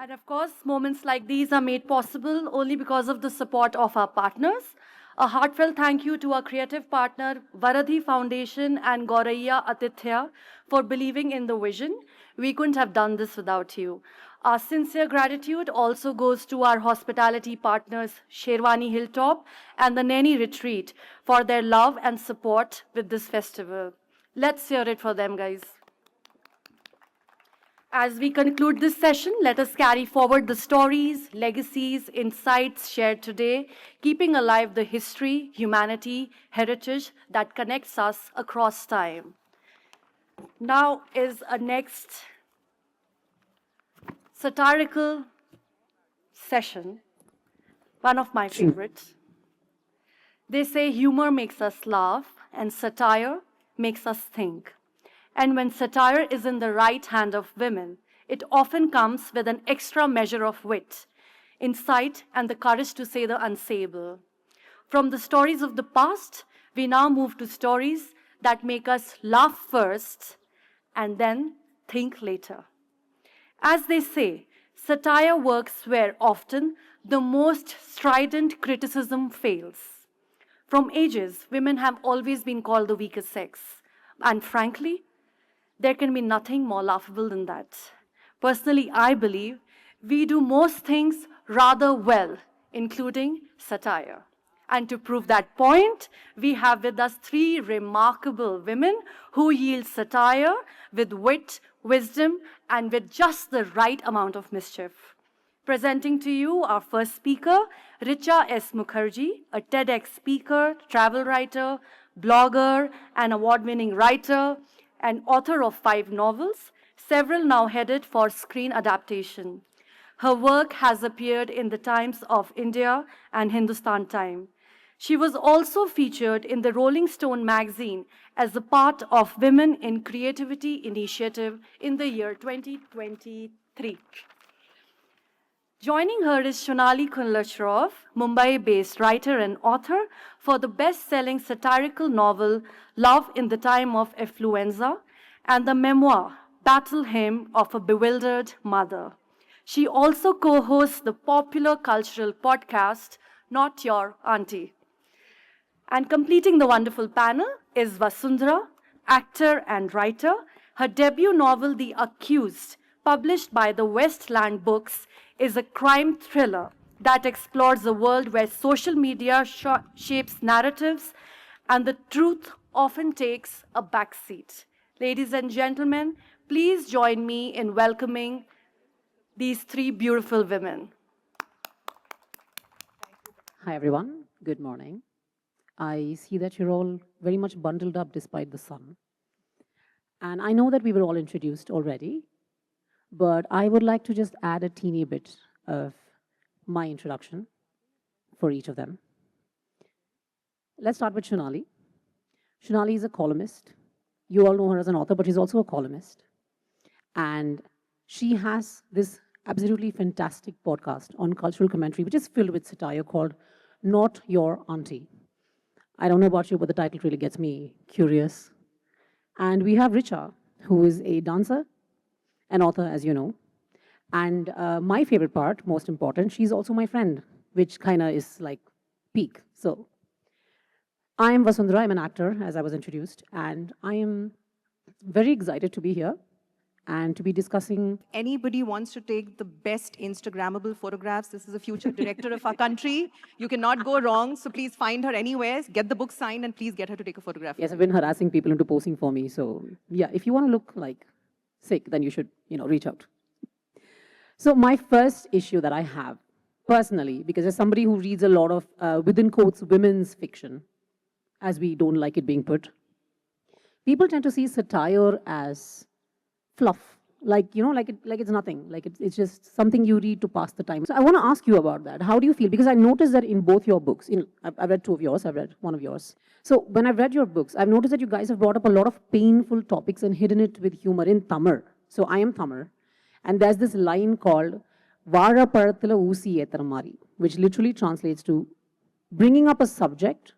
And of course, moments like these are made possible only because of the support of our partners. A heartfelt thank you to our creative partner, Varadhi Foundation and Gauraiya Atithya, for believing in the vision. We couldn't have done this without you. Our sincere gratitude also goes to our hospitality partners, Sherwani Hilltop and the Naini Retreat, for their love and support with this festival. Let's hear it for them, guys. As we conclude this session, let us carry forward the stories, legacies, insights shared today, keeping alive the history, humanity, heritage that connects us across time. Now is a next satirical session, one of my favorites. They say humor makes us laugh and satire makes us think. And when satire is in the right hand of women, it often comes with an extra measure of wit, insight, and the courage to say the unsayable. From the stories of the past, we now move to stories that make us laugh first and then think later. As they say, satire works where often the most strident criticism fails. From ages, women have always been called the weaker sex. And frankly, there can be nothing more laughable than that. Personally, I believe we do most things rather well, including satire. And to prove that point, we have with us three remarkable women who yield satire with wit, wisdom, and with just the right amount of mischief. Presenting to you our first speaker, Richa S. Mukherjee, a TEDx speaker, travel writer, blogger, and award-winning writer, and author of 5 novels, several now headed for screen adaptation. Her work has appeared in the Times of India and Hindustan Time. She was also featured in the Rolling Stone magazine as a part of Women in Creativity initiative in the year 2023. Joining her is Shunali K, Shroff, Mumbai-based writer and author for the best-selling satirical novel Love in the Time of Affluenza and the memoir Battle Hymn of a Bewildered Mother. She also co-hosts the popular cultural podcast Not Your Auntie. And completing the wonderful panel is Vasundhara, actor and writer. Her debut novel, The Accused, published by the Westland Books, is a crime thriller that explores a world where social media shapes narratives and the truth often takes a backseat. Ladies and gentlemen, please join me in welcoming these 3 beautiful women. Hi, everyone. Good morning. I see that you're all very much bundled up despite the sun. And I know that we were all introduced already, but I would like to just add a teeny bit of my introduction for each of them. Let's start with Shunali. Shunali is a columnist. You all know her as an author, but she's also a columnist. And she has this absolutely fantastic podcast on cultural commentary, which is filled with satire, called Not Your Auntie. I don't know about you, but the title really gets me curious. And we have Richa, who is a dancer, an author, as you know. And my favorite part, most important, she's also my friend, which kind of is like peak. So I am Vasundhara, I'm an actor, as I was introduced, and I am very excited to be here and to be discussing. Anybody wants to take the best Instagrammable photographs, this is a future director of our country. You cannot go wrong, so please find her anywhere, get the book signed, and please get her to take a photograph. Yes, I've been harassing people into posing for me. So yeah, if you want to look like sick, then you should, reach out. So my first issue that I have, personally, because as somebody who reads a lot of, within quotes, women's fiction, as we don't like it being put, people tend to see satire as fluff, like it's nothing, like it's just something you read to pass the time. So I want to ask you about that. How do you feel? Because I noticed that in both your books, I've read 2 of yours, I've read 1 of yours. So when I've read your books, I've noticed that you guys have brought up a lot of painful topics and hidden it with humor in Tamil. So I am Tamil, and there's this line called Vara Parathila Oosi Etharamari, which literally translates to bringing up a subject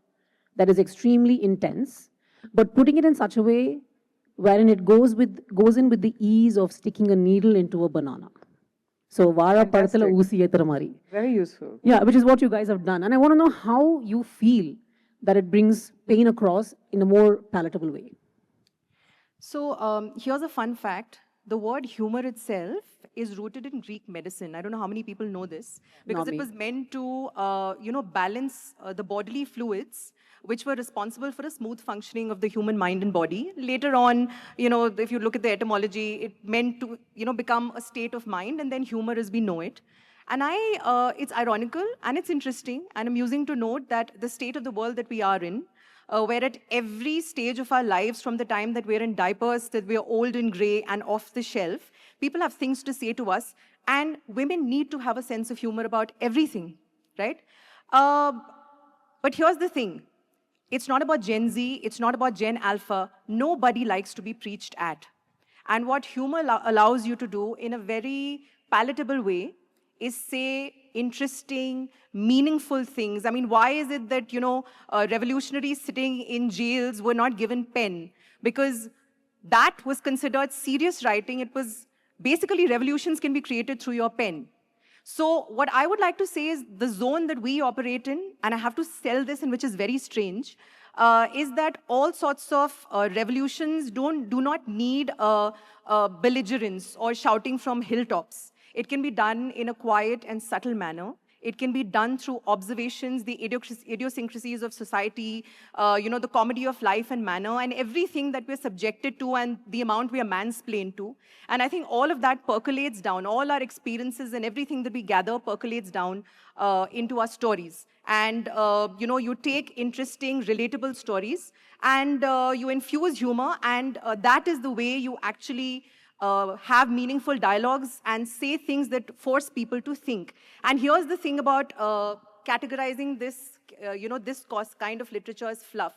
that is extremely intense, but putting it in such a way wherein it goes in with the ease of sticking a needle into a banana. So, Vara Padathala Fantastic. Oosi Etharamari. Very useful. Yeah, which is what you guys have done. And I want to know how you feel that it brings pain across in a more palatable way. So here's a fun fact. The word humor itself is rooted in Greek medicine. I don't know how many people know this, because Not it me. was meant to, balance the bodily fluids which were responsible for a smooth functioning of the human mind and body. Later on, if you look at the etymology, it meant to, become a state of mind, and then humor as we know it. And it's ironical and it's interesting and amusing to note that the state of the world that we are in, where at every stage of our lives, from the time that we're in diapers, that we're old and gray and off the shelf, people have things to say to us, and women need to have a sense of humor about everything, right? Uh, but here's the thing. It's not about Gen Z, it's not about Gen Alpha. Nobody likes to be preached at. And what humor allows you to do in a very palatable way is say interesting, meaningful things. I mean, why is it that, revolutionaries sitting in jails were not given pen? Because that was considered serious writing. It was basically revolutions can be created through your pen. So what I would like to say is the zone that we operate in, and I have to sell this, and which is very strange, is that all sorts of revolutions do not need belligerence or shouting from hilltops. It can be done in a quiet and subtle manner. It can be done through observations, the idiosyncrasies of society, the comedy of life and manner, and everything that we're subjected to and the amount we are mansplained to. And I think all of that percolates down. All our experiences and everything that we gather percolates down into our stories. And, you take interesting, relatable stories and you infuse humor, and that is the way you actually have meaningful dialogues and say things that force people to think. And here's the thing about categorizing this, this kind of literature as fluff.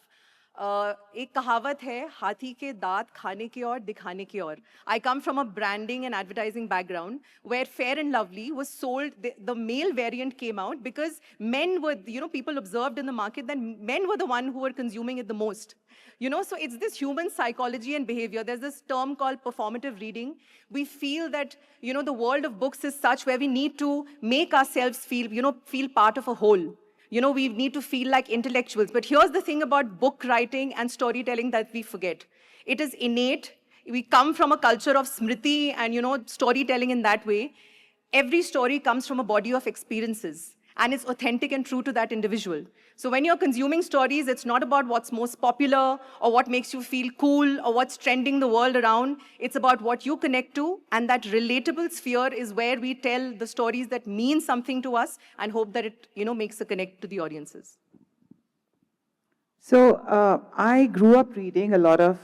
एक कहावत है हाथी के दांत खाने के और दिखाने के और. I come from a branding and advertising background where Fair and Lovely was sold, the male variant came out because men were, people observed in the market that men were the one who were consuming it the most. So it's this human psychology and behavior. There's this term called performative reading. We feel that, the world of books is such where we need to make ourselves feel part of a whole. We need to feel like intellectuals. But here's the thing about book writing and storytelling that we forget. It is innate. We come from a culture of smriti and, storytelling in that way. Every story comes from a body of experiences, and it's authentic and true to that individual. So when you're consuming stories, it's not about what's most popular or what makes you feel cool or what's trending the world around. It's about what you connect to, and that relatable sphere is where we tell the stories that mean something to us and hope that it, makes a connect to the audiences. So I grew up reading a lot of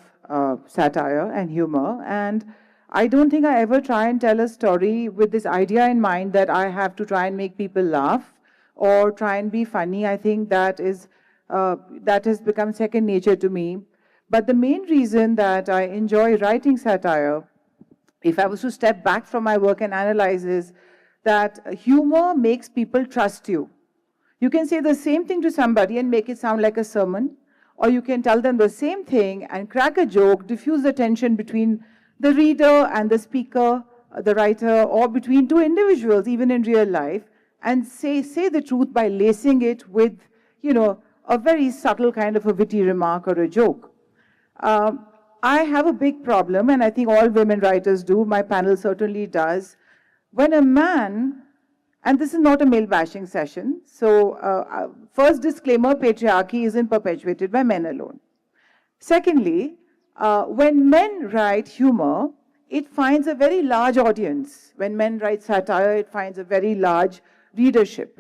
satire and humor, and I don't think I ever try and tell a story with this idea in mind that I have to try and make people laugh or try and be funny. I think that has become second nature to me. But the main reason that I enjoy writing satire, if I was to step back from my work and analyze, is that humor makes people trust you. You can say the same thing to somebody and make it sound like a sermon, or you can tell them the same thing and crack a joke, diffuse the tension between the reader and the speaker, the writer, or between two individuals, even in real life, and say the truth by lacing it with, a very subtle kind of a witty remark or a joke. I have a big problem, and I think all women writers do, my panel certainly does, when a man, and this is not a male bashing session, so first disclaimer, patriarchy isn't perpetuated by men alone. Secondly, when men write humor, it finds a very large audience. When men write satire, it finds a very large readership.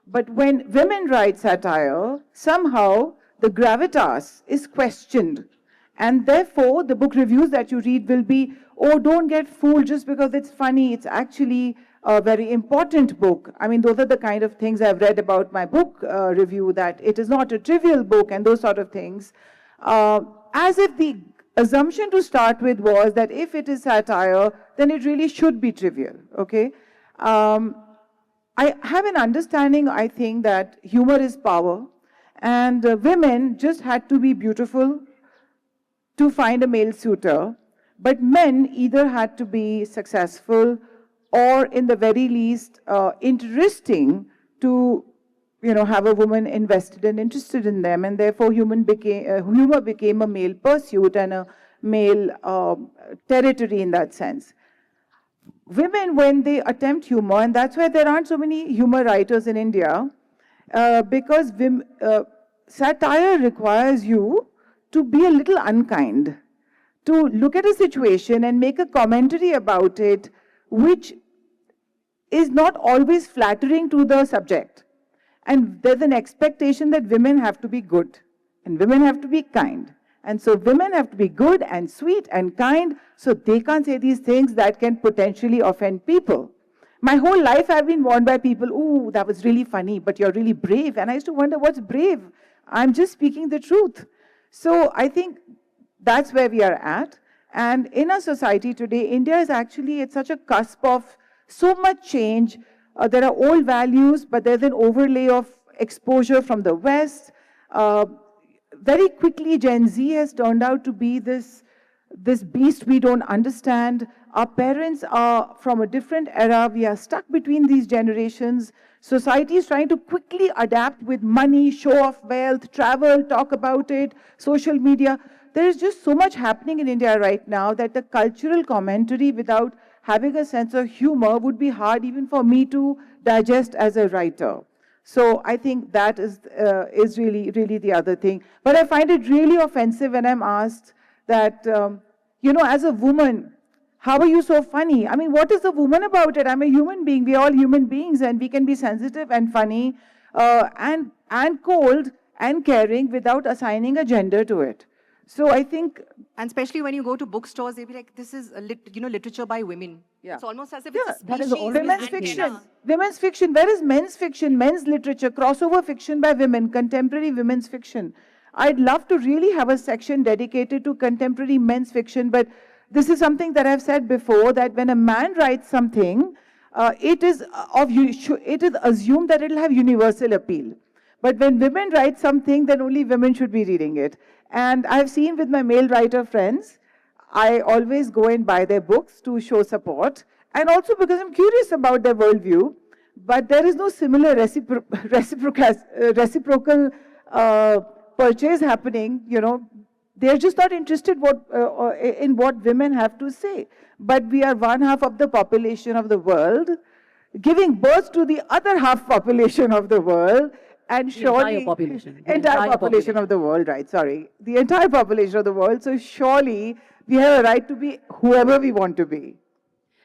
But when women write satire, somehow the gravitas is questioned. And therefore, the book reviews that you read will be, oh, don't get fooled just because it's funny. It's actually a very important book. I mean, those are the kind of things I've read about my book review, that it is not a trivial book and those sort of things. As if the assumption to start with was that if it is satire, then it really should be trivial, okay? I have an understanding, I think, that humor is power, and women just had to be beautiful to find a male suitor, but men either had to be successful or in the very least interesting to have a woman invested and interested in them, and therefore humor became a male pursuit and a male territory in that sense. Women, when they attempt humor, and that's why there aren't so many humor writers in India, because satire requires you to be a little unkind, to look at a situation and make a commentary about it, which is not always flattering to the subject. And there's an expectation that women have to be good and women have to be kind. And so women have to be good and sweet and kind, so they can't say these things that can potentially offend people. My whole life I've been warned by people, "Ooh, that was really funny, but you're really brave." And I used to wonder, what's brave? I'm just speaking the truth. So I think that's where we are at. And in our society today, India is actually at such a cusp of so much change. There are old values, but there's an overlay of exposure from the West. Very quickly, Gen Z has turned out to be this beast we don't understand. Our parents are from a different era. We are stuck between these generations. Society is trying to quickly adapt with money, show off wealth, travel, talk about it, social media. There is just so much happening in India right now that the cultural commentary without having a sense of humor would be hard even for me to digest as a writer. So I think that is really, really the other thing. But I find it really offensive when I'm asked that, as a woman, how are you so funny? I mean, what is a woman about it? I'm a human being. We're all human beings, and we can be sensitive and funny and cold and caring without assigning a gender to it. So I think... And especially when you go to bookstores, they'll be like, this is, literature by women. Yeah. It's almost as if Yeah, it's a that is species. women's fiction. Women's fiction. Where is men's fiction, men's literature, crossover fiction by women, contemporary women's fiction? I'd love to really have a section dedicated to contemporary men's fiction, but this is something that I've said before, that when a man writes something, it is assumed that it'll have universal appeal. But when women write something, then only women should be reading it. And I've seen with my male writer friends, I always go and buy their books to show support, and also because I'm curious about their worldview, but there is no similar reciprocal purchase happening, They're just not interested in what women have to say. But we are one half of the population of the world, giving birth to the other half population of the world, and surely... Entire population. Entire population of the world, right, sorry. The entire population of the world, so surely we have a right to be whoever we want to be.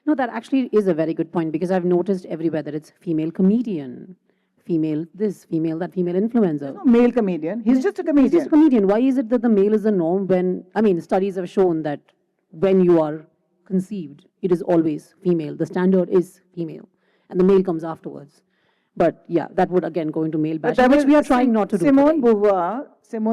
No, that actually is a very good point, because I've noticed everywhere that it's female comedian, female this, female that, female influencer. No male comedian, he's just a comedian. He's just a comedian. Why is it that the male is the norm when, studies have shown that when you are conceived, it is always female. The standard is female, and the male comes afterwards. But yeah, that would again go into male bashing, which we are trying not to do. Simone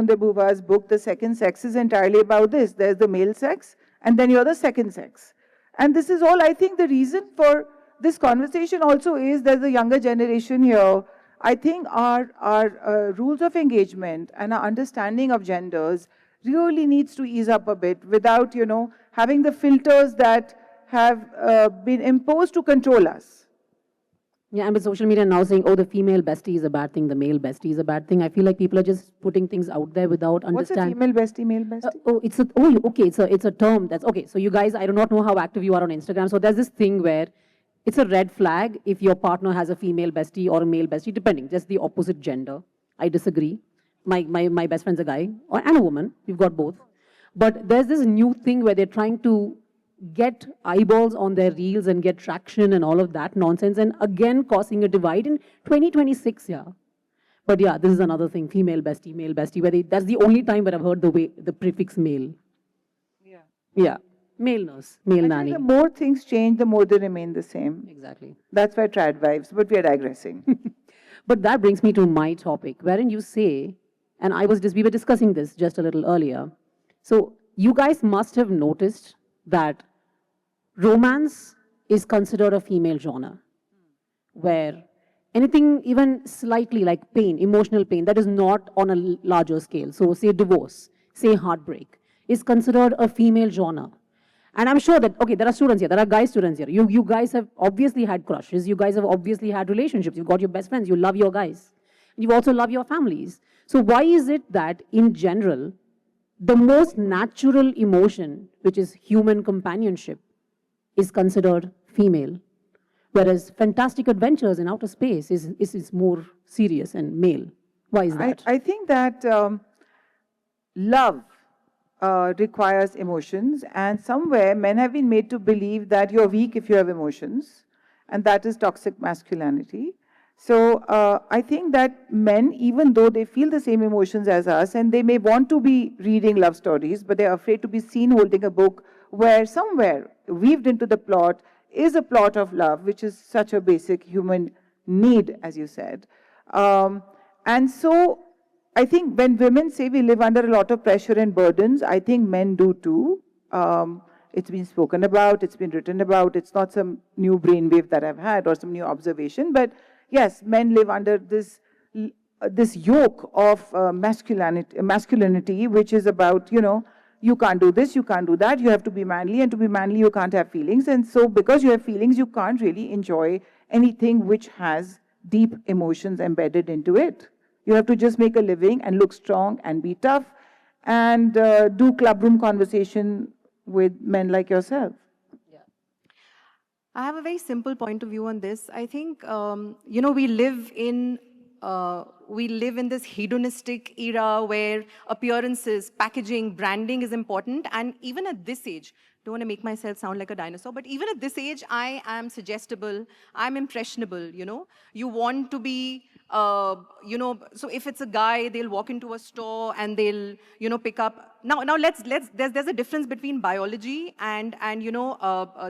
de Beauvoir's book, The Second Sex, is entirely about this. There's the male sex, and then you're the second sex. And this is all, I think the reason for this conversation also is there's a younger generation here. I think our rules of engagement and our understanding of genders really needs to ease up a bit without, having the filters that have been imposed to control us. Yeah, and with social media now saying, oh, the female bestie is a bad thing, the male bestie is a bad thing. I feel like people are just putting things out there without understanding. What's a female bestie, male bestie? It's a term that's, okay, so you guys, I do not know how active you are on Instagram. So there's this thing where it's a red flag if your partner has a female bestie or a male bestie, depending, just the opposite gender. I disagree. My best friend's a guy and a woman. You've got both. But there's this new thing where they're trying to get eyeballs on their reels and get traction and all of that nonsense, and again causing a divide in 2026, yeah. But yeah, this is another thing, female bestie, male bestie, where that's the only time where I've heard the prefix male. Yeah. Yeah, male nurse, male nanny. The more things change, the more they remain the same. Exactly. That's why trad vibes, but we are digressing. But that brings me to my topic, wherein you say, and we were discussing this just a little earlier. So you guys must have noticed that romance is considered a female genre, where anything even slightly like pain, emotional pain, that is not on a larger scale, so say divorce, say heartbreak, is considered a female genre. And I'm sure that, okay, there are students here, there are guy students here. You guys have obviously had crushes. You guys have obviously had relationships. You've got your best friends. You love your guys. You also love your families. So why is it that, in general, the most natural emotion, which is human companionship, is considered female, whereas fantastic adventures in outer space is more serious and male? Why is that? I think that love requires emotions, and somewhere men have been made to believe that you're weak if you have emotions, and that is toxic masculinity. So I think that men, even though they feel the same emotions as us, and they may want to be reading love stories, but they're afraid to be seen holding a book where somewhere weaved into the plot is a plot of love, which is such a basic human need, as you said. And so I think when women say we live under a lot of pressure and burdens, I think men do too. It's been spoken about, it's been written about, it's not some new brainwave that I've had or some new observation, but yes, men live under this yoke of masculinity, which is about, you can't do this, you can't do that, you have to be manly, and to be manly you can't have feelings. And so because you have feelings, you can't really enjoy anything which has deep emotions embedded into it. You have to just make a living and look strong and be tough and do clubroom conversation with men like yourself. I have a very simple point of view on this. I think, we live in this hedonistic era where appearances, packaging, branding is important. And even at this age, don't want to make myself sound like a dinosaur, but even at this age, I am suggestible, I'm impressionable, You want to be, so if it's a guy, they'll walk into a store and they'll, pick up. Now there's a difference between biology and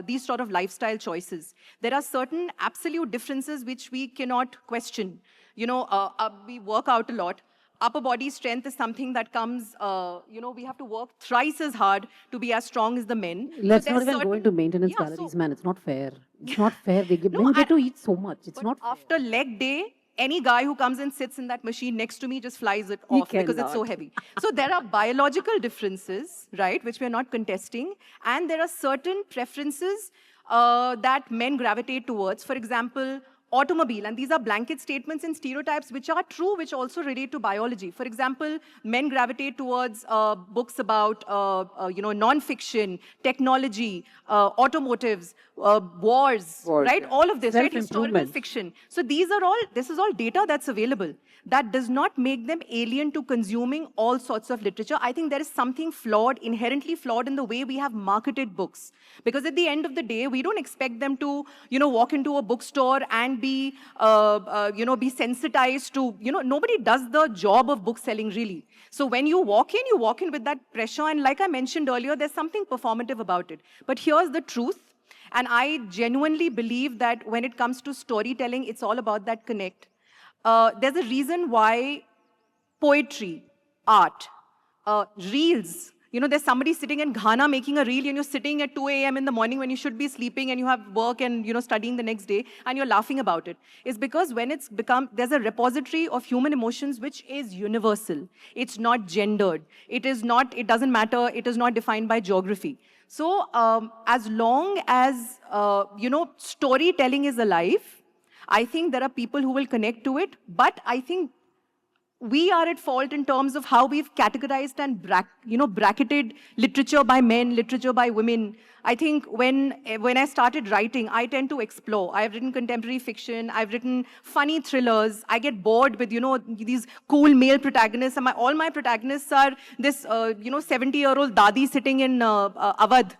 these sort of lifestyle choices. There are certain absolute differences which we cannot question. We work out a lot. Upper body strength is something that comes, we have to work thrice as hard to be as strong as the men. Let's not even go into maintenance calories, man. It's not fair. It's not fair. Men get to eat so much. It's not fair. After leg day, any guy who comes and sits in that machine next to me just flies it off because it's so heavy. So there are biological differences, right, which we're not contesting. And there are certain preferences that men gravitate towards. For example, automobile, and these are blanket statements and stereotypes which are true, which also relate to biology. For example, men gravitate towards books about, non-fiction, technology, automotives, wars, right? All of this, right? Historical fiction. So this is all data that's available. That does not make them alien to consuming all sorts of literature. I think there is something flawed, inherently flawed in the way we have marketed books. Because at the end of the day, we don't expect them to, walk into a bookstore and be sensitized to, nobody does the job of book selling really. So when you walk in with that pressure. And like I mentioned earlier, there's something performative about it. But here's the truth. And I genuinely believe that when it comes to storytelling, it's all about that connect. There's a reason why poetry, art, reels, there's somebody sitting in Ghana making a reel and you're sitting at 2 a.m. in the morning when you should be sleeping and you have work and, studying the next day and you're laughing about it. It's because when there's a repository of human emotions which is universal. It's not gendered. It doesn't matter. It is not defined by geography. So as long as, storytelling is alive, I think there are people who will connect to it, but I think we are at fault in terms of how we've categorized and bracketed literature by men, literature by women. I think when I started writing, I tend to explore. I've written contemporary fiction. I've written funny thrillers. I get bored with, these cool male protagonists. And all my protagonists are this, 70-year-old dadi sitting in Awadh.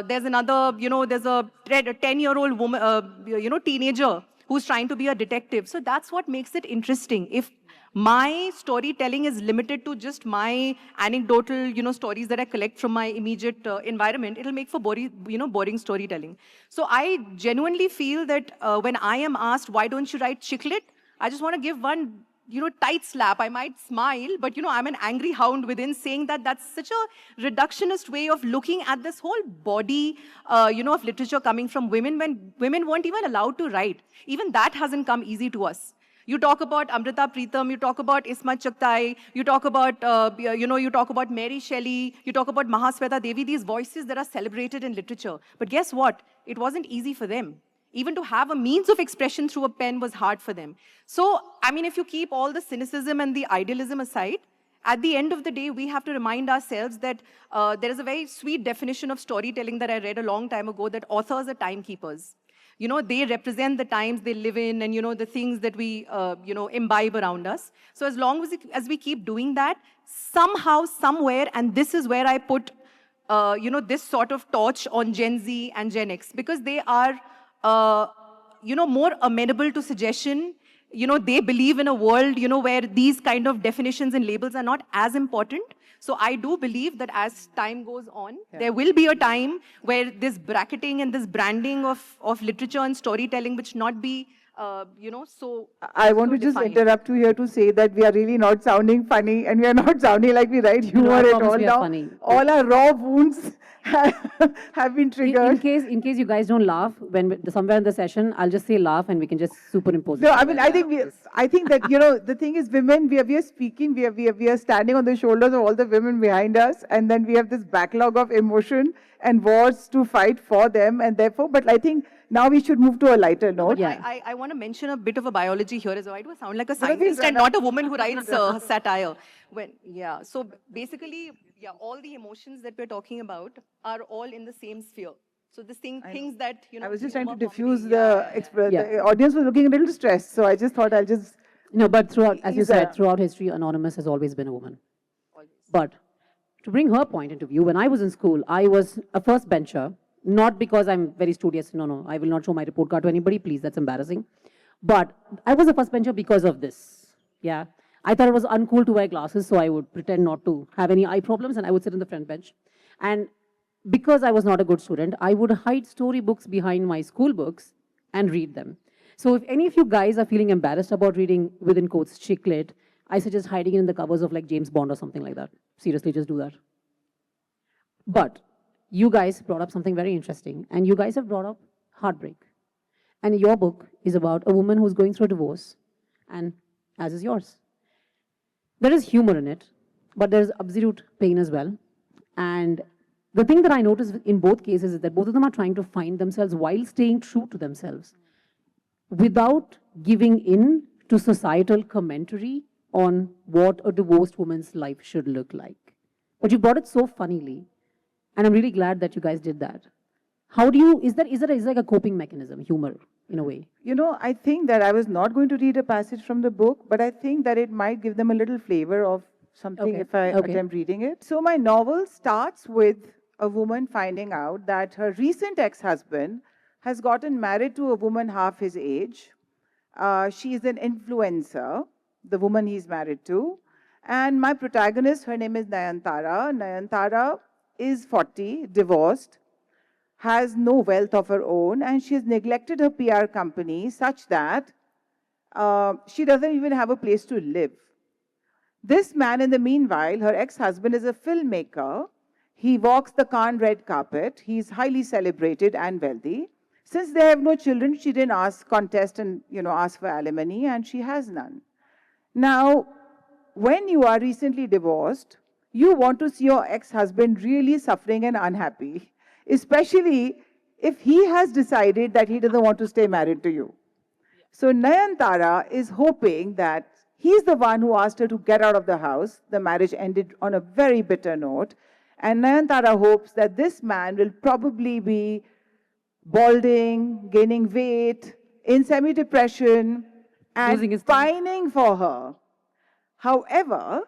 There's another, there's a 10-year-old woman, teenager who's trying to be a detective. So that's what makes it interesting. If my storytelling is limited to just my anecdotal, stories that I collect from my immediate environment, it'll make for boring storytelling. So I genuinely feel that when I am asked, why don't you write chicklit? I just want to give one, tight slap. I might smile, but, I'm an angry hound within saying that that's such a reductionist way of looking at this whole body, of literature coming from women when women weren't even allowed to write. Even that hasn't come easy to us. You talk about Amrita Preetham, you talk about Ismat Chagtai, you talk about, you talk about Mary Shelley, you talk about Mahasweta Devi, these voices that are celebrated in literature. But guess what? It wasn't easy for them. Even to have a means of expression through a pen was hard for them. So, I mean, if you keep all the cynicism and the idealism aside, at the end of the day, we have to remind ourselves that there is a very sweet definition of storytelling that I read a long time ago, that authors are timekeepers. You know, they represent the times they live in and, you know, the things that we, imbibe around us. So as long as we keep doing that, somehow, somewhere, and this is where I put, this sort of torch on Gen Z and Gen X, because they are, more amenable to suggestion. You know, they believe in a world, where these kind of definitions and labels are not as important. So I do believe that as time goes on, there will be a time where this bracketing and this branding of literature and storytelling which not be, so I want so to just defined. interrupt you here to say that we are really not sounding funny and we are not sounding like we write humor I at promise all we are now. funny. All our raw wounds have been In triggered. case you guys don't laugh, somewhere in the session, I'll just say laugh and we can just superimpose it. No, I mean, I think that, the thing is, women, we are speaking, we are standing on the shoulders of all the women behind us, and then we have this backlog of emotion and wars to fight for them, and therefore, but I think now we should move to a lighter note. Yeah. I want to mention a bit of a biology here as well. I do sound like a But I think scientist and not a woman who writes satire. So basically, all the emotions that we're talking about are all in the same sphere. So things that, I was just trying to humor, diffuse comedy, the audience was looking a little stressed, so I just thought I'll just. No, but throughout, as you Is there- said, throughout history, Anonymous has always been a woman. But to bring her point into view, when I was in school, I was a first bencher, not because I'm very studious. No, I will not show my report card to anybody, please, that's embarrassing. But I was a first bencher because of this. Yeah. I thought it was uncool to wear glasses, so I would pretend not to have any eye problems and I would sit in the front bench. And because I was not a good student, I would hide storybooks behind my school books and read them. So if any of you guys are feeling embarrassed about reading, within quotes, chick lit, I suggest hiding it in the covers of like James Bond or something like that. Seriously, just do that. But you guys brought up something very interesting, and you guys have brought up heartbreak. And your book is about a woman who's going through a divorce, and as is yours. There is humor in it, but there is absolute pain as well. And the thing that I noticed in both cases is that both of them are trying to find themselves while staying true to themselves, without giving in to societal commentary on what a divorced woman's life should look like. But you brought it so funnily, and I'm really glad that you guys did that. How do you, is that like a coping mechanism, humor, in a way? I think that I was not going to read a passage from the book, but I think that it might give them a little flavor of something if I attempt reading it. So my novel starts with a woman finding out that her recent ex-husband has gotten married to a woman half his age. She is an influencer, the woman he's married to. And my protagonist, her name is Nayantara. Nayantara is 40, divorced, has no wealth of her own, and she has neglected her PR company such that she doesn't even have a place to live. This man, in the meanwhile, her ex-husband is a filmmaker. He walks the Cannes red carpet. He's highly celebrated and wealthy. Since they have no children, she didn't contest and ask for alimony, and she has none. Now, when you are recently divorced, you want to see your ex-husband really suffering and unhappy, especially if he has decided that he doesn't want to stay married to you. So Nayantara is hoping that he's the one who asked her to get out of the house. The marriage ended on a very bitter note. And Nayantara hopes that this man will probably be balding, gaining weight, in semi-depression, Losing his and pining for her. However,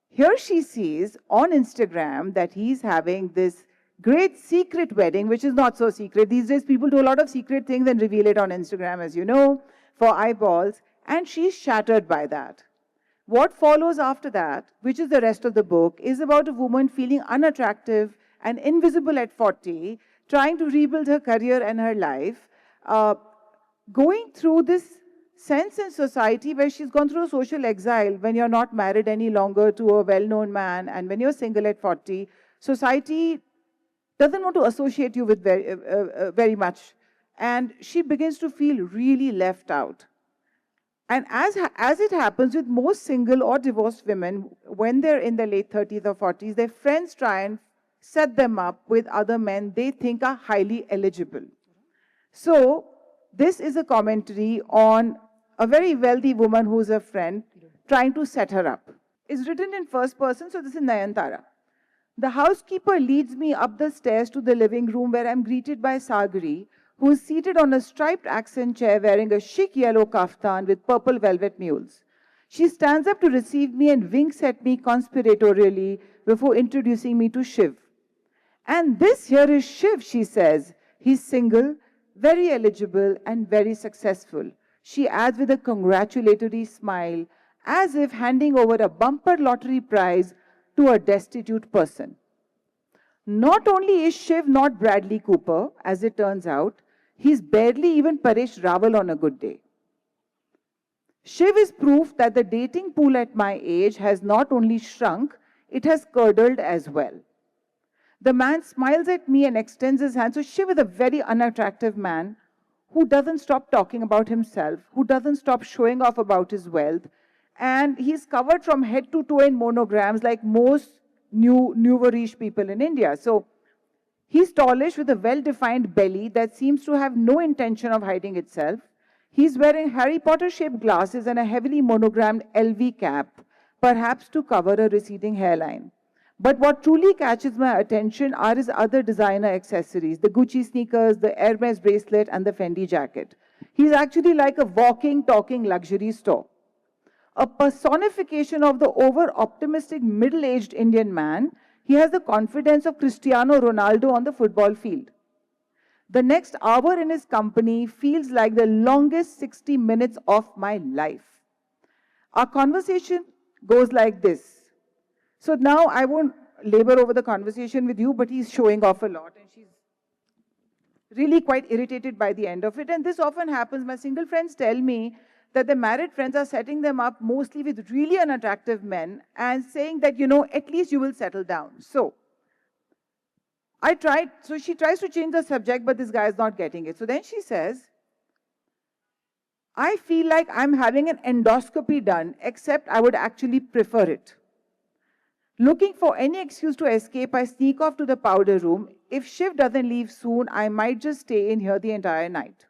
here she sees on Instagram that he's having this great secret wedding, which is not so secret. These days, people do a lot of secret things and reveal it on Instagram, as you know, for eyeballs. And she's shattered by that. What follows after that, which is the rest of the book, is about a woman feeling unattractive and invisible at 40, trying to rebuild her career and her life, going through this sense in society where she's gone through a social exile when you're not married any longer to a well-known man, and when you're single at 40, society doesn't want to associate you with very much. And she begins to feel really left out. And as it happens with most single or divorced women, when they're in their late 30s or 40s, their friends try and set them up with other men they think are highly eligible. So, this is a commentary on a very wealthy woman who's a friend trying to set her up. It's written in first person, so this is Nayanthara. The housekeeper leads me up the stairs to the living room where I'm greeted by Sagri, who is seated on a striped accent chair wearing a chic yellow kaftan with purple velvet mules. She stands up to receive me and winks at me conspiratorially before introducing me to Shiv. And this here is Shiv, she says. He's single, very eligible, and very successful. She adds with a congratulatory smile, as if handing over a bumper lottery prize to a destitute person. Not only is Shiv not Bradley Cooper, as it turns out, he's barely even Paresh Rawal on a good day. Shiv is proof that the dating pool at my age has not only shrunk, it has curdled as well. The man smiles at me and extends his hand. So Shiv is a very unattractive man who doesn't stop talking about himself, who doesn't stop showing off about his wealth, and he's covered from head to toe in monograms like most newerish people in India. So he's tallish with a well-defined belly that seems to have no intention of hiding itself. He's wearing Harry Potter-shaped glasses and a heavily monogrammed LV cap, perhaps to cover a receding hairline. But what truly catches my attention are his other designer accessories, the Gucci sneakers, the Hermes bracelet, and the Fendi jacket. He's actually like a walking, talking luxury store. A personification of the over-optimistic middle-aged Indian man, he has the confidence of Cristiano Ronaldo on the football field. The next hour in his company feels like the longest 60 minutes of my life. Our conversation goes like this. So now I won't labor over the conversation with you, but he's showing off a lot and she's really quite irritated by the end of it. And this often happens. My single friends tell me that their married friends are setting them up mostly with really unattractive men and saying that, at least you will settle down. So she tries to change the subject, but this guy is not getting it. So then she says, I feel like I'm having an endoscopy done, except I would actually prefer it. Looking for any excuse to escape, I sneak off to the powder room. If Shiv doesn't leave soon, I might just stay in here the entire night.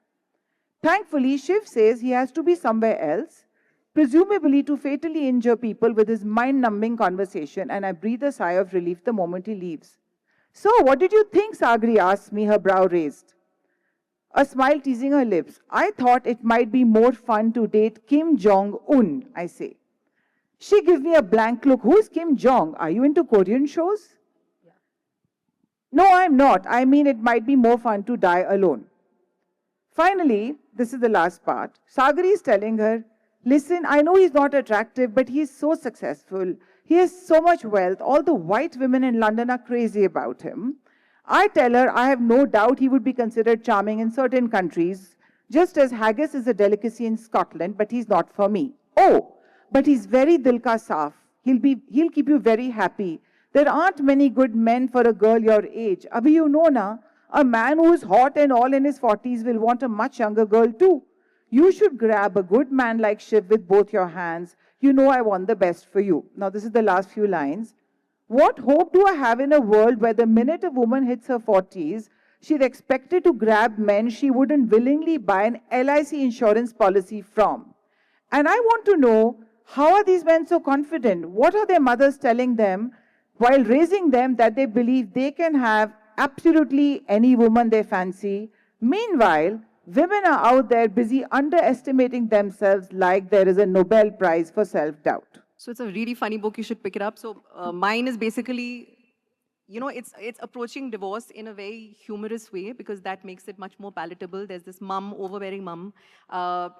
Thankfully, Shiv says he has to be somewhere else, presumably to fatally injure people with his mind-numbing conversation, and I breathe a sigh of relief the moment he leaves. So, what did you think? Sagri asks me, her brow raised. A smile teasing her lips. I thought it might be more fun to date Kim Jong-un, I say. She gives me a blank look. Who is Kim Jong? Are you into Korean shows? Yeah. No, I'm not. I mean, it might be more fun to die alone. Finally, this is the last part. Sagri is telling her, listen, I know he's not attractive, but he's so successful. He has so much wealth. All the white women in London are crazy about him. I tell her I have no doubt he would be considered charming in certain countries, just as haggis is a delicacy in Scotland, but he's not for me. Oh, but he's very dil ka saaf. He'll keep you very happy. There aren't many good men for a girl your age. Abhi, you know na, a man who is hot and all in his 40s will want a much younger girl too. You should grab a good man like Shiv with both your hands. You know I want the best for you. Now this is the last few lines. What hope do I have in a world where the minute a woman hits her 40s, she's expected to grab men she wouldn't willingly buy an LIC insurance policy from? And I want to know, how are these men so confident? What are their mothers telling them while raising them that they believe they can have absolutely any woman they fancy? Meanwhile, women are out there busy underestimating themselves like there is a Nobel Prize for self-doubt. So it's a really funny book. You should pick it up. So mine is basically, it's approaching divorce in a very humorous way because that makes it much more palatable. There's this overbearing mum.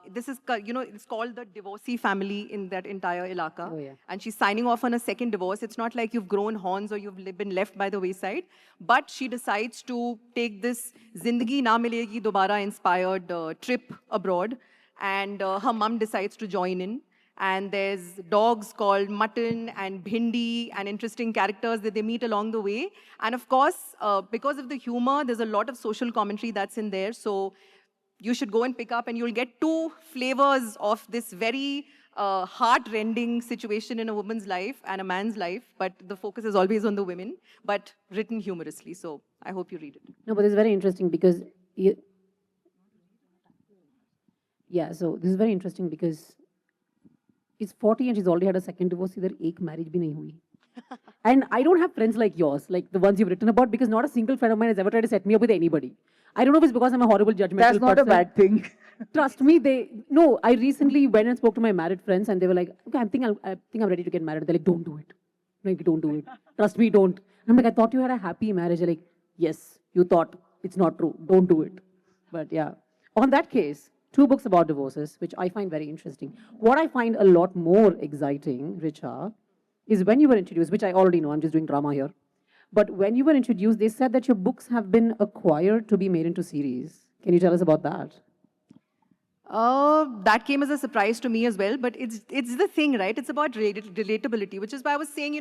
This is, it's called the divorcee family in that entire ilaka. Oh, yeah. And she's signing off on a second divorce. It's not like you've grown horns or you've been left by the wayside. But she decides to take this Zindagi Na Milegi Dobara inspired trip abroad. And her mum decides to join in. And there's dogs called Mutton and Bhindi and interesting characters that they meet along the way. And of course, because of the humor, there's a lot of social commentary that's in there. So you should go and pick up, and you'll get two flavors of this very heart-rending situation in a woman's life and a man's life, but the focus is always on the women, but written humorously. So I hope you read it. No, but it's very interesting because yeah, so this is very interesting because she's 40 and she's already had a second divorce. Either एक marriage भी नहीं हुई. And I don't have friends like yours, like the ones you've written about, because not a single friend of mine has ever tried to set me up with anybody. I don't know if it's because I'm a horrible judgmental That's not person. a bad thing. Trust me, no, I recently went and spoke to my married friends and they were like, okay, I think I'm ready to get married. They're like, don't do it. Like, don't do it. Trust me, don't. I'm like, I thought you had a happy marriage. They're like, yes, you thought. It's not true. Don't do it. But yeah, on that case, 2 books about divorces, which I find very interesting. What I find a lot more exciting, Richa, is when you were introduced, which I already know, I'm just doing drama here. But when you were introduced, they said that your books have been acquired to be made into series. Can you tell us about that? That came as a surprise to me as well, but it's the thing, right? It's about relatability, which is why I was saying,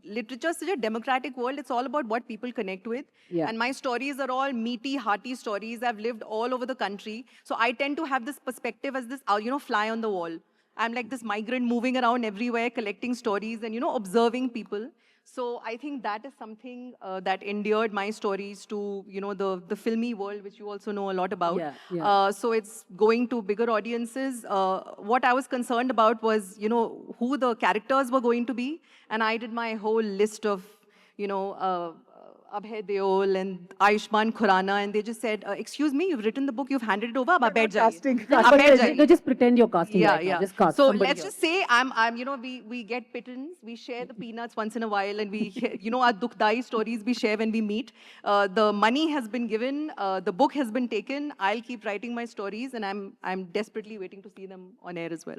literature is such a democratic world. It's all about what people connect with. Yeah. And my stories are all meaty, hearty stories. I've lived all over the country. So I tend to have this perspective as this, fly on the wall. I'm like this migrant moving around everywhere, collecting stories and, observing people. So I think that is something that endeared my stories to, the filmy world, which you also know a lot about. Yeah, yeah. So it's going to bigger audiences. What I was concerned about was, who the characters were going to be. And I did my whole list of, Abhay Deol and Ayushmann Khurrana, and they just said, excuse me, you've written the book, you've handed it over, ab baith jaiye. Casting. Ab baith jaiye. Just pretend you're casting Yeah, right yeah. now. Just cast So somebody let's else. just say we get pittance, we share the peanuts once in a while, and we, our dukhdai stories we share when we meet. The money has been given, the book has been taken. I'll keep writing my stories, and I'm desperately waiting to see them on air as well.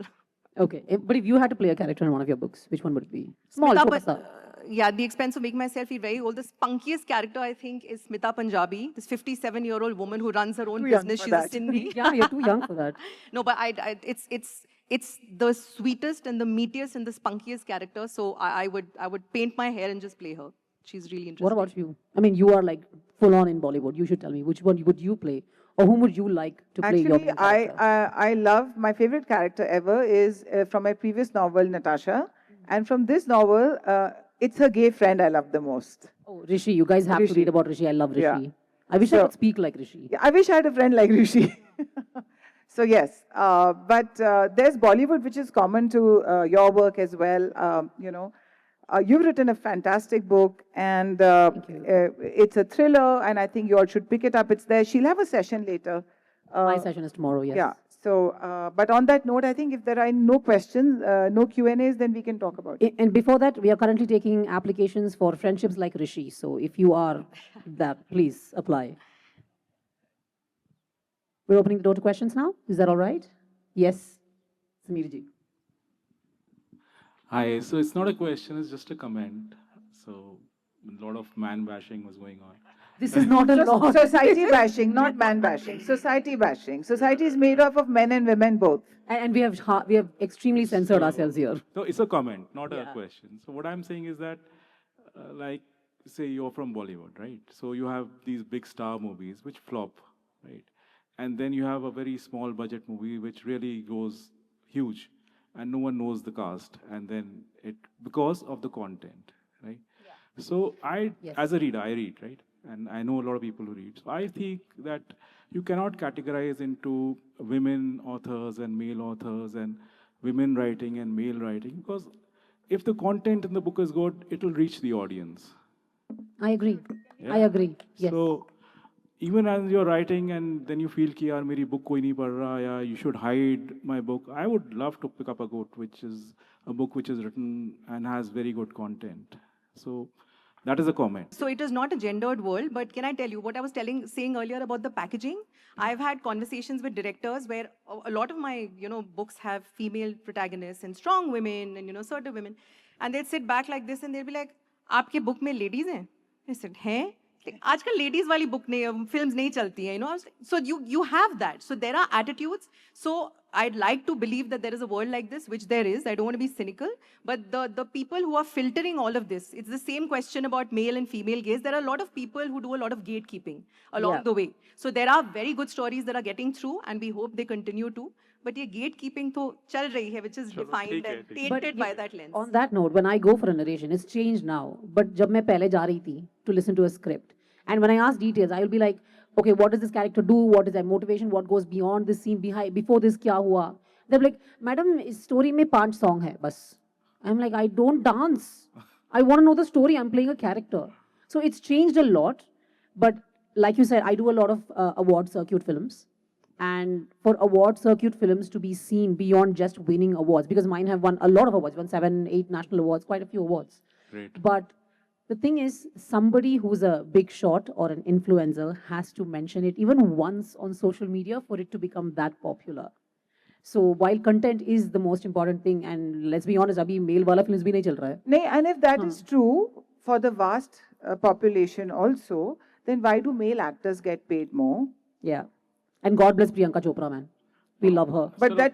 Okay, but if you had to play a character in one of your books, which one would it be? Small, Smita, छोटा सा. yeah, at the expense of making myself feel very old, the spunkiest character I think is Smita Punjabi, this 57-year-old woman who runs her own Too young business. for She's that. a Sindhi. Yeah, you're too young for that. No, but it's the sweetest and the meatiest and the spunkiest character. So I would paint my hair and just play her. She's really interesting. What about you? I mean, you are like full on in Bollywood. You should tell me which one would you play, or whom would you like to play your Actually, main character? I love, my favorite character ever is from my previous novel, Natasha. And from this novel, it's her gay friend I love the most. Oh, Rishi, you guys have to Rishi. read about Rishi. I love Rishi. Yeah. I wish I So- could speak like Rishi. Yeah, I wish I had a friend like Rishi. So yes, but there's Bollywood, which is common to your work as well. You've written a fantastic book, and it's a thriller, and I think you all should pick it up. It's there. She'll have a session later. My session is tomorrow, yes. Yeah. So, but on that note, I think if there are no questions, no Q&As, then we can talk about it. And before that, we are currently taking applications for friendships like Rishi. So if you are that, please apply. We're opening the door to questions now. Is that all right? Yes. Sameerji. Hi, so it's not a question, it's just a comment. So a lot of man bashing was going on. This is not a law. Society bashing, not man bashing. Society bashing. Society is made up of men and women both. And we have extremely censored ourselves here. No, it's a comment, not Yeah. a question. So what I'm saying is that, like, say you're from Bollywood, right? So you have these big star movies which flop, right? And then you have a very small budget movie which really goes huge, and no one knows the cast, and then because of the content, right? Yeah. So Yes. as a reader, I read, right? And I know a lot of people who read. So I think that you cannot categorize into women authors and male authors and women writing and male writing, because if the content in the book is good, it will reach the audience. I agree. Yeah. I agree. Yes. So even as you're writing and then you feel ki yaar meri book koi nahi pad raha, ya you should hide my book, I would love to pick up a book which is written and has very good content. So that is a comment. So it is not a gendered world, but can I tell you what I was saying earlier about the packaging? I've had conversations with directors where a lot of my, books have female protagonists and strong women and, assertive women. And they'd sit back like this and they'd be like, "Aapke book mein ladies hain?" I said, "Hain?" आजकल ladies वाली book नहीं, films नहीं चलती हैं, you know. So you have that. So there are attitudes. So I'd like to believe that there is a world like this, which there is. I don't want to be cynical, but the people who are filtering all of this, it's the same question about male and female gaze. There are a lot of people who do a lot of gatekeeping along the way. So there are very good stories that are getting through, and we hope they continue to. But ये gatekeeping तो चल रही है, which is defined and tainted by that lens. On that note, when I go for a narration, it's changed now. But जब मैं पहले जा रही थी to listen to a script, and when I ask details, I will be like, okay, what does this character do? What is their motivation? What goes beyond this scene? Behind, before this, क्या हुआ? They're like, madam, इस story में 5 songs है बस. I'm like, I don't dance. I want to know the story. I'm playing a character. So it's changed a lot. But like you said, I do a lot of award circuit films. And for award circuit films to be seen beyond just winning awards, because mine have won a lot of awards, won 7, 8 national awards, quite a few awards. Great. But the thing is, somebody who's a big shot or an influencer has to mention it even once on social media for it to become that popular. So while content is the most important thing, and let's be honest, abhi male wala films bhi nahi chal raha hai. No, and if that is true for the vast population also, then why do male actors get paid more? Yeah. And God bless Priyanka Chopra, man. We love her. But that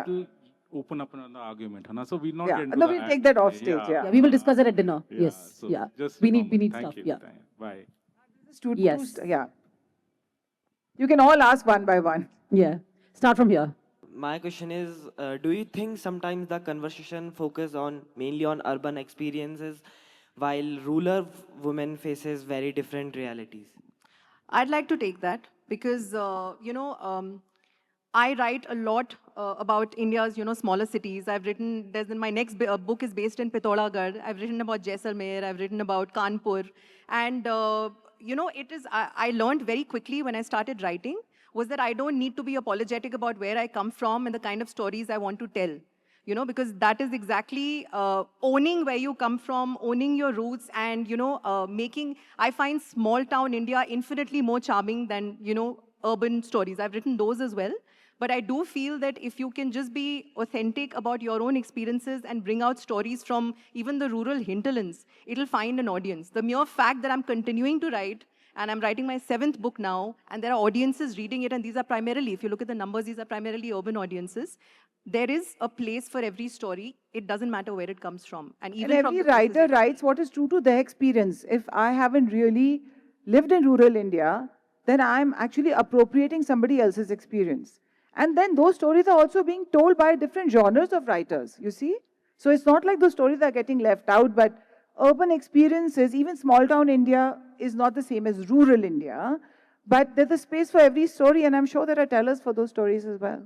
will open up another argument, Hana. So we'll not get into no, we'll take that off stage. Yeah, we will discuss it at dinner. Yeah, Yes. so Yeah. just We need Thank stuff. you. Yeah. Bye. Yes. Yeah. You can all ask one by one. Yeah. Start from here. My question is, do you think sometimes the conversation focus on mainly on urban experiences while rural women faces very different realities? I'd like to take that because, I write a lot about India's, smaller cities. I've written, my next book is based in Pithoragarh. I've written about Jaisalmer. I've written about Kanpur. And, I learned very quickly when I started writing was that I don't need to be apologetic about where I come from and the kind of stories I want to tell. Because that is exactly owning where you come from, owning your roots, and, I find small town India infinitely more charming than, urban stories. I've written those as well. But I do feel that if you can just be authentic about your own experiences and bring out stories from even the rural hinterlands, it'll find an audience. The mere fact that I'm continuing to write, and I'm writing my 7th book now, and there are audiences reading it, and these are primarily, if you look at the numbers, these are primarily urban audiences. There is a place for every story. It doesn't matter where it comes from. And even every writer writes what is true to their experience. If I haven't really lived in rural India, then I'm actually appropriating somebody else's experience. And then those stories are also being told by different genres of writers, you see? So it's not like those stories are getting left out, but urban experiences, even small town India is not the same as rural India, but there's a space for every story, and I'm sure there are tellers for those stories as well.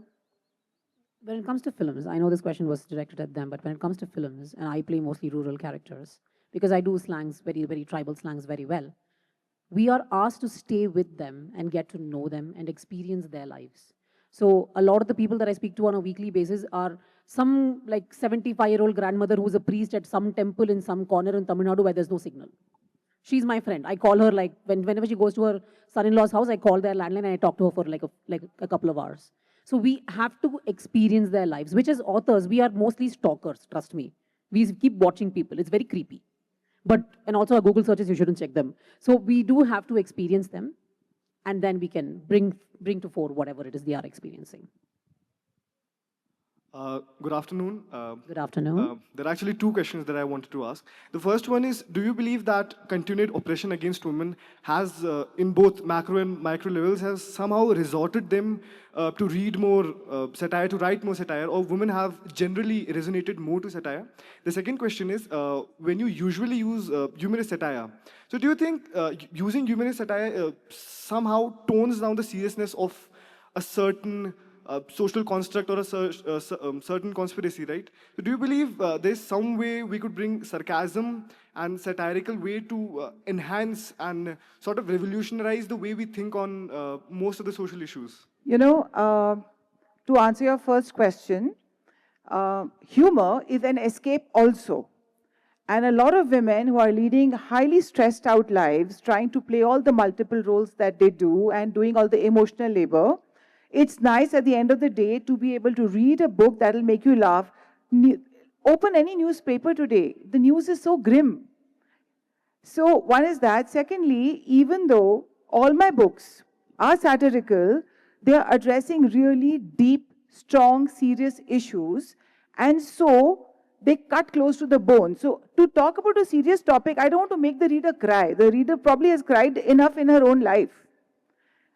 When it comes to films, I know this question was directed at them, but when it comes to films, and I play mostly rural characters, because I do slangs, very, very tribal slangs very well, we are asked to stay with them and get to know them and experience their lives. So a lot of the people that I speak to on a weekly basis are some like 75-year-old grandmother who's a priest at some temple in some corner in Tamil Nadu where there's no signal. She's my friend. I call her like, whenever she goes to her son-in-law's house, I call their landline and I talk to her for like a couple of hours. So we have to experience their lives, which as authors, we are mostly stalkers, trust me. We keep watching people. It's very creepy. And also our Google searches, you shouldn't check them. So we do have to experience them, and then we can bring to fore whatever it is they are experiencing. Good afternoon. Good afternoon. There are actually 2 questions that I wanted to ask. The first one is, do you believe that continued oppression against women has, in both macro and micro levels, has somehow resorted them to read more satire, to write more satire, or women have generally resonated more to satire? The second question is, when you usually use humorous satire, so do you think using humorous satire somehow tones down the seriousness of a certain social construct or a certain conspiracy, right? So do you believe there's some way we could bring sarcasm and satirical way to enhance and sort of revolutionize the way we think on most of the social issues? To answer your first question, humor is an escape also. And a lot of women who are leading highly stressed out lives, trying to play all the multiple roles that they do and doing all the emotional labor, it's nice at the end of the day to be able to read a book that will make you laugh. Open any newspaper today. The news is so grim. So one is that. Secondly, even though all my books are satirical, they are addressing really deep, strong, serious issues. And so they cut close to the bone. So to talk about a serious topic, I don't want to make the reader cry. The reader probably has cried enough in her own life.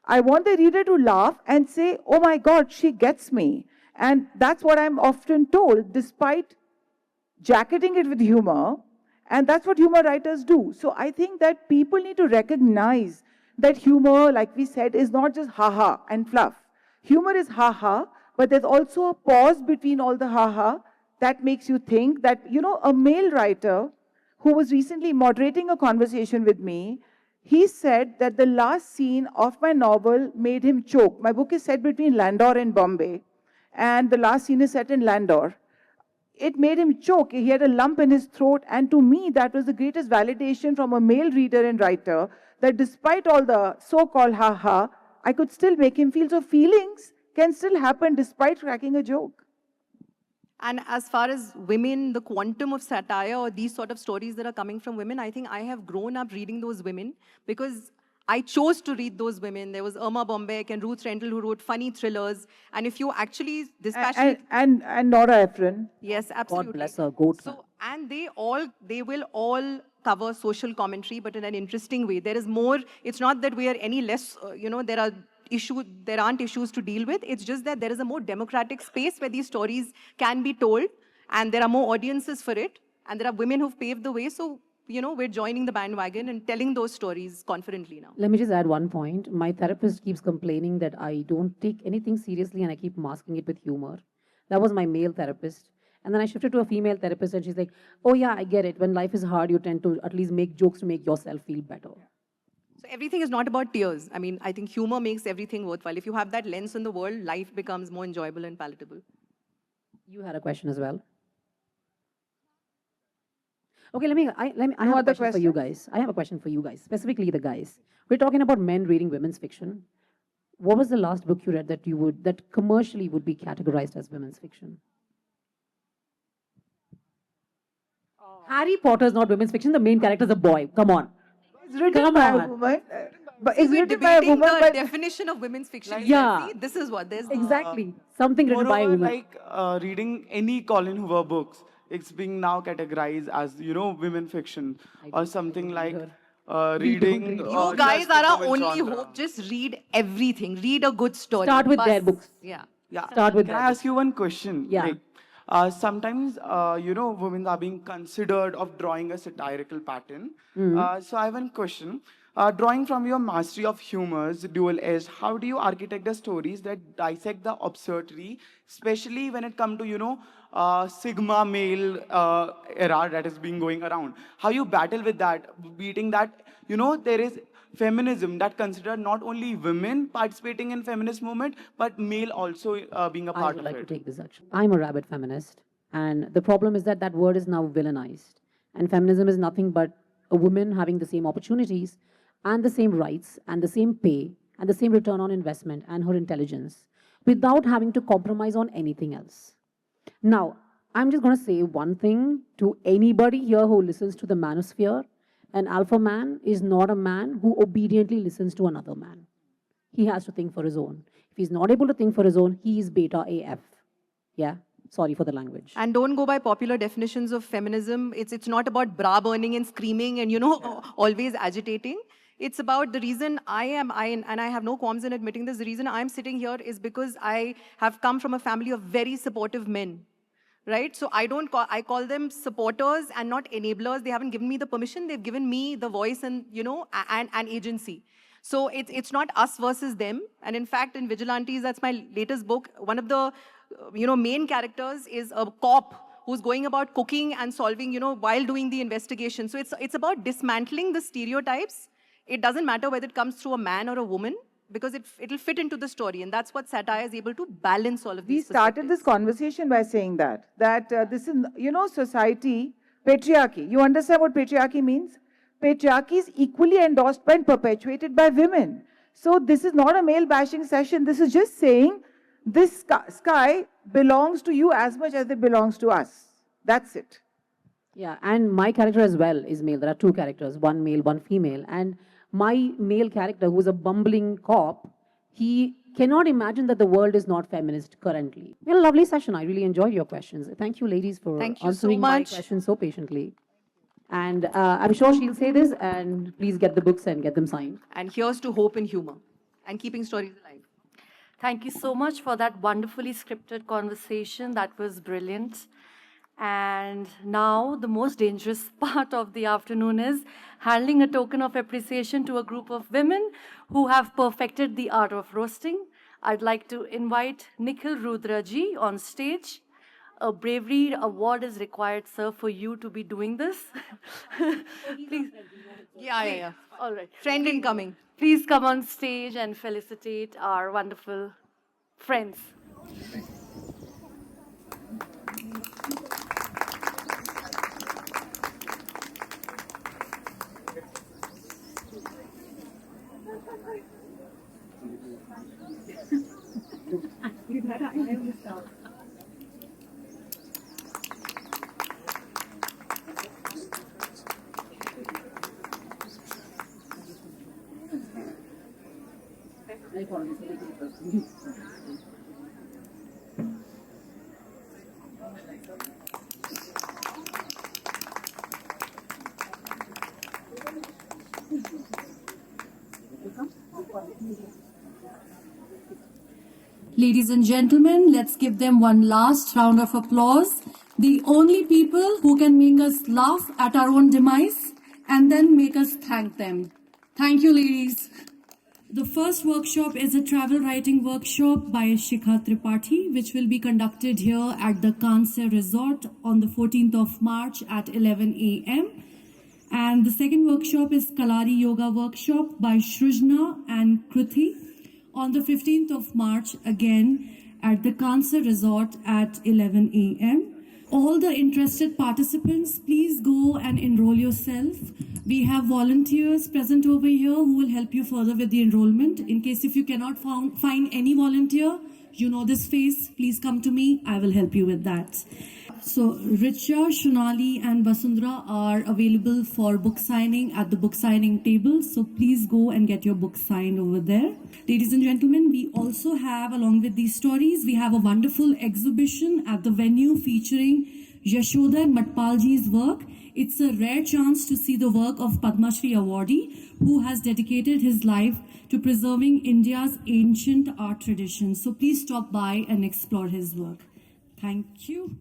I want the reader to laugh and say, oh my God, she gets me. And that's what I'm often told, despite jacketing it with humor. And that's what humor writers do. So I think that people need to recognize that humor, like we said, is not just ha-ha and fluff. Humor is ha-ha, but there's also a pause between all the ha-ha that makes you think that, a male writer who was recently moderating a conversation with me, he said that the last scene of my novel made him choke. My book is set between Landor and Bombay, and the last scene is set in Landor. It made him choke. He had a lump in his throat, and to me, that was the greatest validation from a male reader and writer, that despite all the so-called ha-ha, I could still make him feel. So feelings can still happen despite cracking a joke. And as far as women, the quantum of satire or these sort of stories that are coming from women, I think I have grown up reading those women because I chose to read those women. There was Irma Bombek and Ruth Rendell who wrote funny thrillers. And if you actually dispassionate... And Nora Ephron. Yes, absolutely. God bless her, goat. So, and they will all cover social commentary, but in an interesting way. There is more, it's not that we are any less, there aren't issues to deal with. It's just that there is a more democratic space where these stories can be told, and there are more audiences for it, and there are women who've paved the way. So, we're joining the bandwagon and telling those stories confidently now. Let me just add one point. My therapist keeps complaining that I don't take anything seriously and I keep masking it with humor. That was my male therapist. And then I shifted to a female therapist and she's like, oh yeah, I get it. When life is hard, you tend to at least make jokes to make yourself feel better. So everything is not about tears. I mean, I think humor makes everything worthwhile. If you have that lens in the world, life becomes more enjoyable and palatable. You had a question as well. Okay, I have No a other question for you guys. I have a question for you guys, specifically the guys. We're talking about men reading women's fiction. What was the last book you read that commercially would be categorized as women's fiction? Harry Potter is not women's fiction. The main character is a boy. Come on. It's written by a woman. But it's We're written by a debating woman. the But definition of women's fiction. Yeah. See, this is what there's. Exactly. Something written by a Moreover, woman. like reading any Colin Hoover books, it's being now categorized as, women fiction or something like reading. You guys are our only hope. Just read everything. Read a good story. Start with Bas. their books. Yeah. Yeah. Start with Can I that. ask you one question? Yeah. Like, sometimes, women are being considered of drawing a satirical pattern. So I have one question. Drawing from your mastery of humors, dual-edged, how do you architect the stories that dissect the absurdity, especially when it comes to, Sigma male era that is being going around? How you battle with that, beating that, there is feminism that consider not only women participating in feminist movement, but male also being a I part would of like it. to take this action. I'm a rabid feminist. And the problem is that that word is now villainized. And feminism is nothing but a woman having the same opportunities and the same rights and the same pay and the same return on investment and her intelligence without having to compromise on anything else. Now, I'm just going to say one thing to anybody here who listens to the manosphere. An alpha man is not a man who obediently listens to another man. He has to think for his own. If he's not able to think for his own, he is beta AF. Yeah? Sorry for the language. And don't go by popular definitions of feminism. It's not about bra burning and screaming and, always agitating. It's about the reason and I have no qualms in admitting this, the reason I'm sitting here is because I have come from a family of very supportive men. Right? So I call them supporters and not enablers. They haven't given me the permission. They've given me the voice and, and agency. So it's not us versus them. And in fact, in Vigilantes, that's my latest book, one of the, main characters is a cop who's going about cooking and solving, while doing the investigation. So it's about dismantling the stereotypes. It doesn't matter whether it comes through a man or a woman, because it'll fit into the story. And that's what satire is able to balance all of these. We started this conversation by saying that this is, society, patriarchy. You understand what patriarchy means? Patriarchy is equally endorsed by and perpetuated by women. So this is not a male bashing session. This is just saying this sky belongs to you as much as it belongs to us. That's it. Yeah, and my character as well is male. There are two characters, one male, one female. And my male character, who's a bumbling cop, he cannot imagine that the world is not feminist currently. We had a lovely session. I really enjoyed your questions. Thank you, ladies, for Thank you so answering my much. questions so patiently. And I'm sure she'll say this, and please get the books and get them signed. And here's to hope and humor and keeping stories alive. Thank you so much for that wonderfully scripted conversation. That was brilliant. And now, the most dangerous part of the afternoon is handing a token of appreciation to a group of women who have perfected the art of roasting. I'd like to invite Nikhil Rudraji on stage. A bravery award is required, sir, for you to be doing this. Please. Yeah. All right. Friend incoming. Please come on stage and felicitate our wonderful friends. Ladies and gentlemen, let's give them one last round of applause. The only people who can make us laugh at our own demise and then make us thank them. Thank you, ladies. The first workshop is a travel writing workshop by Shikha Tripathi, which will be conducted here at the Kanse Resort on the 14th of March at 11 a.m. And the second workshop is Kalari Yoga Workshop by Shrujna and Kruthi on the 15th of March, again at the Kanse Resort at 11 a.m. All the interested participants, please go and enroll yourself. We have volunteers present over here who will help you further with the enrollment. In case if you cannot find any volunteer, you know this face, please come to me. I will help you with that. So Richa, Shunali and Vasundhara are available for book signing at the book signing table. So please go and get your book signed over there. Ladies and gentlemen, we also have, along with these stories, we have a wonderful exhibition at the venue featuring Yashoda and Matpalji's work. It's a rare chance to see the work of Padma Shri awardee who has dedicated his life to preserving India's ancient art traditions. So please stop by and explore his work. Thank you.